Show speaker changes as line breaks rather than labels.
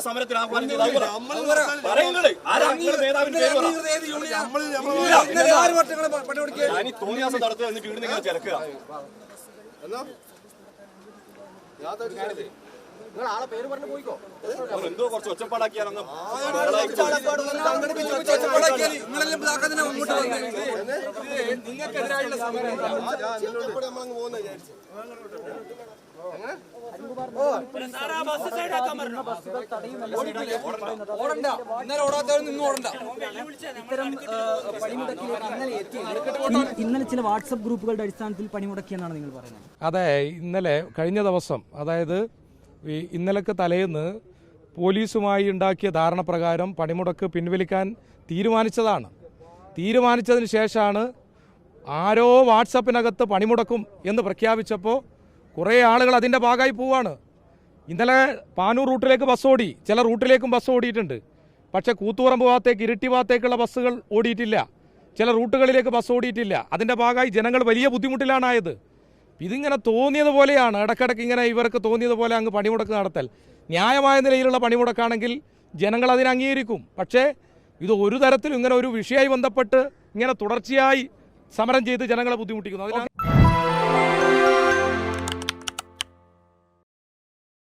സമരത്തിന് ആഹ്വാനം ചെയ്ത തോന്നിയാസം നടത്തുക എന്നിട്ട് ഇവിടെ നിങ്ങൾ ചിലക്കുക. എന്തോ കുറച്ച് ഒച്ചപ്പാടാക്കിയാലൊന്നും നിങ്ങൾക്കെതിരായുള്ള സമരം
ഇന്നലെ ചില വാട്സപ്പ് ഗ്രൂപ്പുകളുടെ അടിസ്ഥാനത്തിൽ പണിമുടക്കിയെന്നാണ് നിങ്ങൾ പറയുന്നത്.
അതെ, ഇന്നലെ കഴിഞ്ഞ ദിവസം, അതായത് ഇന്നലക്ക് തലേന്ന് പോലീസുമായി ഉണ്ടാക്കിയ ധാരണ പ്രകാരം പണിമുടക്ക് പിൻവലിക്കാൻ തീരുമാനിച്ചതാണ്. തീരുമാനിച്ചതിന് ശേഷമാണ് ആരോ വാട്സപ്പിനകത്ത് പണിമുടക്കും എന്ന് പ്രഖ്യാപിച്ചപ്പോൾ കുറേ ആളുകൾ അതിൻ്റെ ഭാഗമായി പോവാണ്. ഇന്നലെ പാനൂർ റൂട്ടിലേക്ക് ബസ് ഓടി, ചില റൂട്ടിലേക്കും ബസ് ഓടിയിട്ടുണ്ട്. പക്ഷേ കൂത്തുപറമ്പ് ഭാഗത്തേക്ക്, ഇരിട്ടി ഭാഗത്തേക്കുള്ള ബസ്സുകൾ ഓടിയിട്ടില്ല. ചില റൂട്ടുകളിലേക്ക് ബസ് ഓടിയിട്ടില്ല. അതിൻ്റെ ഭാഗമായി ജനങ്ങൾ വലിയ ബുദ്ധിമുട്ടിലാണായത്. ഇതിങ്ങനെ തോന്നിയതുപോലെയാണ്, ഇടയ്ക്കിടയ്ക്ക് ഇങ്ങനെ ഇവർക്ക് തോന്നിയതുപോലെ അങ്ങ് പണിമുടക്ക് നടത്തൽ. ന്യായമായ നിലയിലുള്ള പണിമുടക്കാണെങ്കിൽ ജനങ്ങൾ അതിനെ അംഗീകരിക്കും. പക്ഷേ ഇത് ഒരു തരത്തിലും ഇങ്ങനെ ഒരു വിഷയമായി ബന്ധപ്പെട്ട് ഇങ്ങനെ തുടർച്ചയായി സമരം ചെയ്ത് ജനങ്ങളെ ബുദ്ധിമുട്ടിക്കുന്നു.